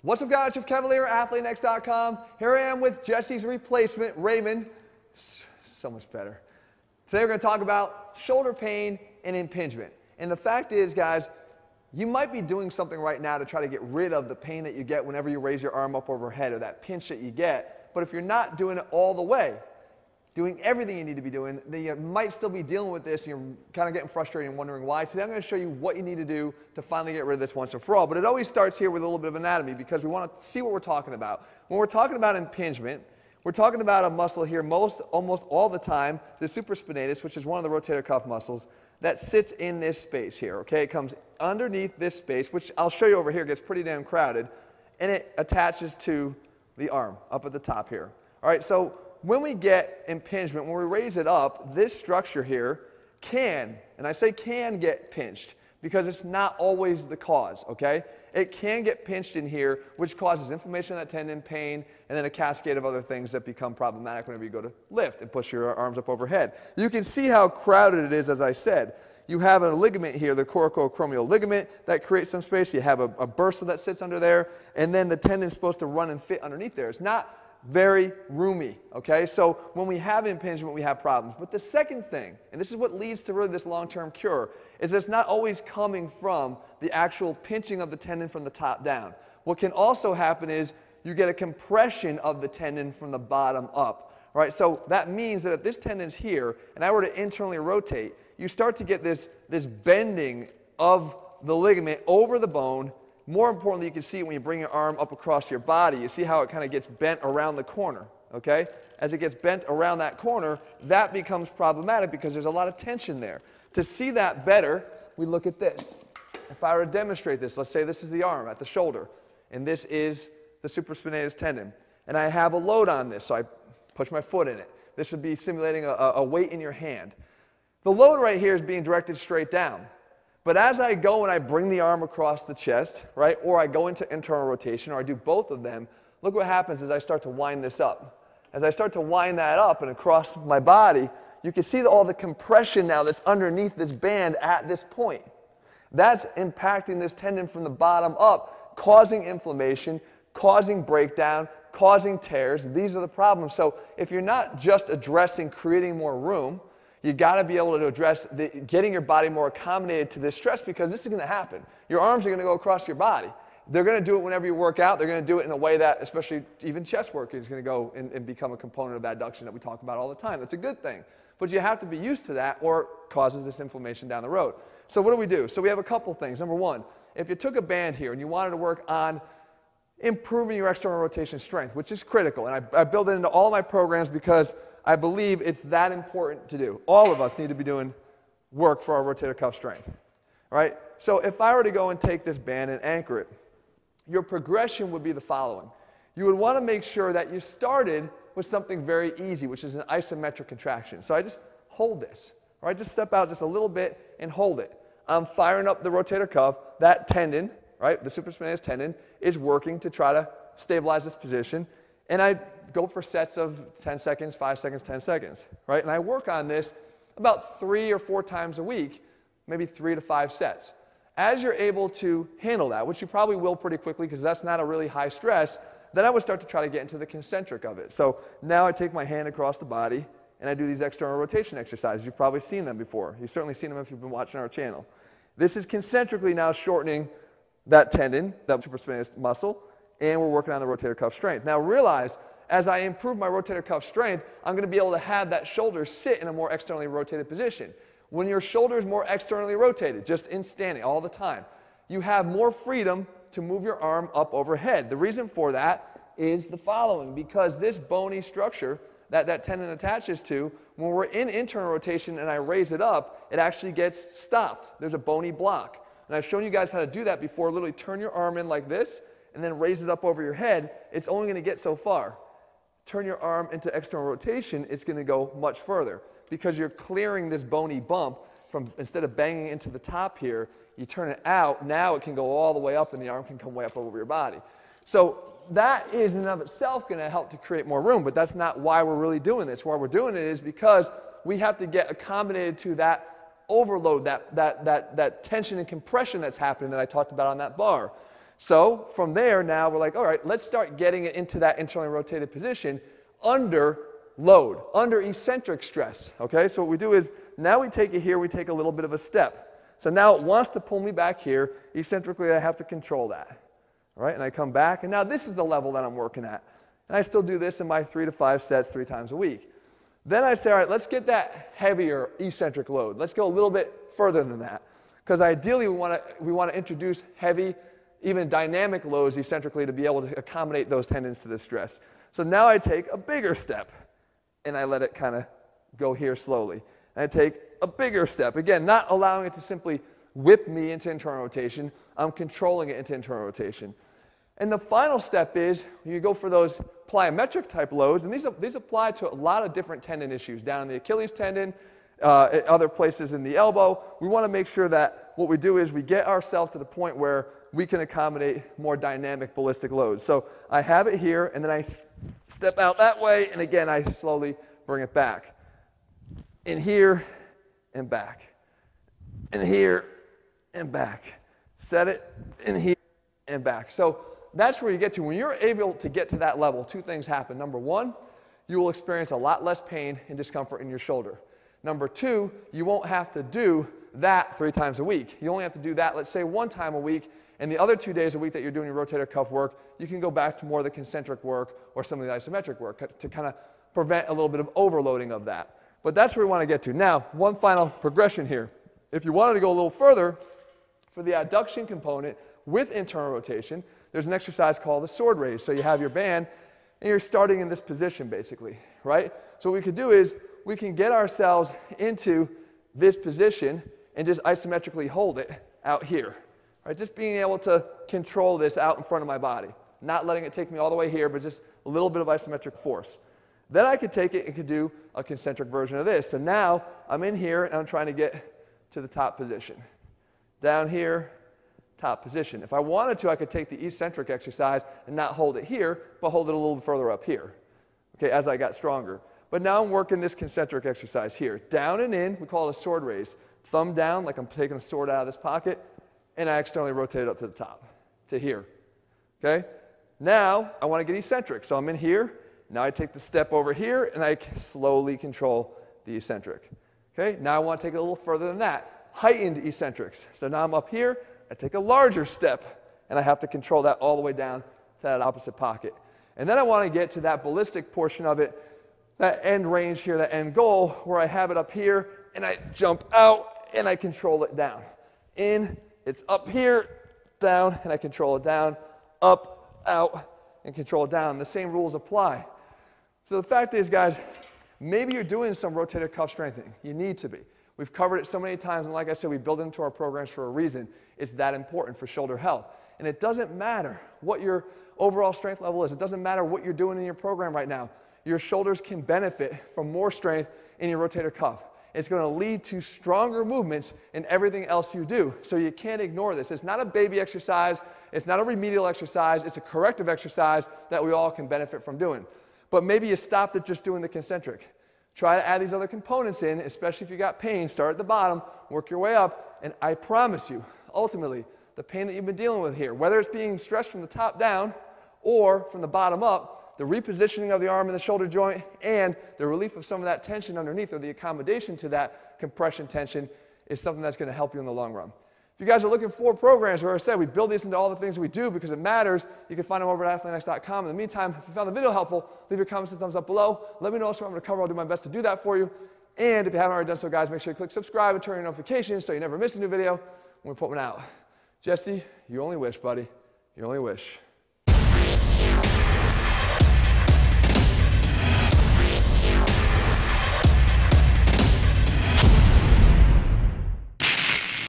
What's up, guys? Jeff Cavalier, ATHLEAN-X.com. Here I am with Jesse's replacement, Raymond. So much better. Today we're going to talk about shoulder pain and impingement. And the fact is, guys, you might be doing something right now to try to get rid of the pain that you get whenever you raise your arm up overhead, or that pinch that you get. But if you're not doing it all the way, doing everything you need to be doing, then you might still be dealing with this and you're kind of getting frustrated and wondering why. Today I'm going to show you what you need to do to finally get rid of this once and for all. But it always starts here with a little bit of anatomy, because we want to see what we're talking about. When we're talking about impingement, we're talking about a muscle here almost all the time, the supraspinatus, which is one of the rotator cuff muscles, that sits in this space here, okay? It comes underneath this space, which I'll show you over here, gets pretty damn crowded, and it attaches to the arm up at the top here. All right, so when we get impingement, when we raise it up, this structure here can, and I say can, get pinched, because it's not always the cause, okay? It can get pinched in here, which causes inflammation of that tendon, pain, and then a cascade of other things that become problematic whenever you go to lift and push your arms up overhead. You can see how crowded it is, as I said. You have a ligament here, the coracoacromial ligament, that creates some space. You have a bursa that sits under there, and then the tendon is supposed to run and fit underneath there. It's not very roomy, okay? So when we have impingement, we have problems. But the second thing, and this is what leads to really this long-term cure, is it's not always coming from the actual pinching of the tendon from the top down. What can also happen is you get a compression of the tendon from the bottom up, right? So that means that if this tendon's here, and I were to internally rotate, you start to get this bending of the ligament over the bone. More importantly, you can see it when you bring your arm up across your body. You see how it kind of gets bent around the corner, okay? As it gets bent around that corner, that becomes problematic because there's a lot of tension there. To see that better, we look at this. If I were to demonstrate this, let's say this is the arm at the shoulder, and this is the supraspinatus tendon, and I have a load on this, so I push my foot in it. This would be simulating a weight in your hand. The load right here is being directed straight down. But as I go and I bring the arm across the chest, right, or I go into internal rotation, or I do both of them, look what happens as I start to wind this up. As I start to wind that up and across my body, you can see all the compression now that's underneath this band at this point. That's impacting this tendon from the bottom up, causing inflammation, causing breakdown, causing tears. These are the problems. So if you're not just addressing creating more room, you got to be able to address getting your body more accommodated to this stress, because this is going to happen. Your arms are going to go across your body. They're going to do it whenever you work out. They're going to do it in a way that, especially even chest work, is going to go and become a component of adduction that we talk about all the time. That's a good thing. But you have to be used to that, or it causes this inflammation down the road. So what do? So we have a couple things. Number one, if you took a band here and you wanted to work on improving your external rotation strength, which is critical, and I build it into all my programs because I believe it's that important to do. All of us need to be doing work for our rotator cuff strength, right? So if I were to go and take this band and anchor it, your progression would be the following. You would want to make sure that you started with something very easy, which is an isometric contraction. So I just hold this, right? Just step out just a little bit and hold it. I'm firing up the rotator cuff. That tendon, right, the supraspinatus tendon, is working to try to stabilize this position. And I go for sets of 10 seconds, 5 seconds, 10 seconds, right? And I work on this about 3 or 4 times a week, maybe 3 to 5 sets. As you're able to handle that, which you probably will pretty quickly because that's not a really high stress, then I would start to try to get into the concentric of it. So now I take my hand across the body and I do these external rotation exercises. You've probably seen them before. You've certainly seen them if you've been watching our channel. This is concentrically now shortening that tendon, that supraspinatus muscle, and we're working on the rotator cuff strength. Now realize, as I improve my rotator cuff strength, I'm going to be able to have that shoulder sit in a more externally rotated position. When your shoulder is more externally rotated, just in standing all the time, you have more freedom to move your arm up overhead. The reason for that is the following, because this bony structure that tendon attaches to, when we're in internal rotation and I raise it up, it actually gets stopped. There's a bony block. And I've shown you guys how to do that before. Literally turn your arm in like this and then raise it up over your head. It's only going to get so far. Turn your arm into external rotation, it's going to go much further because you're clearing this bony bump from, instead of banging into the top here, you turn it out. Now it can go all the way up and the arm can come way up over your body. So that is in and of itself going to help to create more room, but that's not why we're really doing this. Why we're doing it is because we have to get accommodated to that overload, that tension and compression that's happening that I talked about on that bar. So from there, now we're like, all right, let's start getting it into that internally rotated position under load, under eccentric stress, okay? So what we do is, now we take it here, we take a little bit of a step. So now it wants to pull me back here. Eccentrically, I have to control that, all right? And I come back, and now this is the level that I'm working at. And I still do this in my 3 to 5 sets 3 times a week. Then I say, all right, let's get that heavier eccentric load. Let's go a little bit further than that. Because ideally, we want to introduce heavy, even dynamic loads eccentrically to be able to accommodate those tendons to the stress. So now I take a bigger step, and I let it kind of go here slowly. And I take a bigger step. Again, not allowing it to simply whip me into internal rotation. I'm controlling it into internal rotation. And the final step is you go for those plyometric type loads, and these apply to a lot of different tendon issues, down in the Achilles tendon, at other places in the elbow. We want to make sure that what we do is we get ourselves to the point where we can accommodate more dynamic ballistic loads. So I have it here, and then I step out that way, and again, I slowly bring it back. In here and back. In here and back. Set it in here and back. So that's where you get to. When you're able to get to that level, 2 things happen. Number 1, you will experience a lot less pain and discomfort in your shoulder. Number 2, you won't have to do that 3 times a week. You only have to do that, let's say, 1 time a week, and the other 2 days a week that you're doing your rotator cuff work, you can go back to more of the concentric work or some of the isometric work to kind of prevent a little bit of overloading of that. But that's where we want to get to. Now, one final progression here. If you wanted to go a little further, for the adduction component with internal rotation, there's an exercise called the sword raise. So you have your band, and you're starting in this position, basically, right? So what we could do is we can get ourselves into this position and just isometrically hold it out here, right? Just being able to control this out in front of my body, not letting it take me all the way here, but just a little bit of isometric force. Then I could take it and could do a concentric version of this. So now I'm in here, and I'm trying to get to the top position. Down here, top position. If I wanted to, I could take the eccentric exercise and not hold it here, but hold it a little further up here, okay, as I got stronger. But now I'm working this concentric exercise here. Down and in, we call it a sword raise. Thumb down, like I'm taking a sword out of this pocket, and I externally rotate it up to the top, to here, okay? Now, I want to get eccentric, so I'm in here. Now I take the step over here, and I slowly control the eccentric, okay? Now I want to take it a little further than that, heightened eccentrics. So now I'm up here, I take a larger step, and I have to control that all the way down to that opposite pocket. And then I want to get to that ballistic portion of it, that end range here, that end goal, where I have it up here, and I jump out, and I control it down. In, it's up here, down, and I control it down, up, out, and control it down. The same rules apply. So the fact is, guys, maybe you're doing some rotator cuff strengthening. You need to be. We've covered it so many times, and like I said, we build it into our programs for a reason. It's that important for shoulder health. And it doesn't matter what your overall strength level is. It doesn't matter what you're doing in your program right now. Your shoulders can benefit from more strength in your rotator cuff. It's going to lead to stronger movements in everything else you do. So you can't ignore this. It's not a baby exercise. It's not a remedial exercise. It's a corrective exercise that we all can benefit from doing. But maybe you stopped at just doing the concentric. Try to add these other components in, especially if you got pain. Start at the bottom, work your way up, and I promise you, ultimately, the pain that you've been dealing with here, whether it's being stressed from the top down or from the bottom up, the repositioning of the arm and the shoulder joint and the relief of some of that tension underneath, or the accommodation to that compression tension, is something that's going to help you in the long run. If you guys are looking for programs, where I said we build these into all the things we do because it matters, you can find them over at ATHLEAN-X.com. In the meantime, if you found the video helpful, leave your comments and thumbs up below. Let me know what I'm going to cover. I'll do my best to do that for you. And if you haven't already done so, guys, make sure you click subscribe and turn on your notifications so you never miss a new video when we put one out. Jesse, you only wish, buddy. You only wish.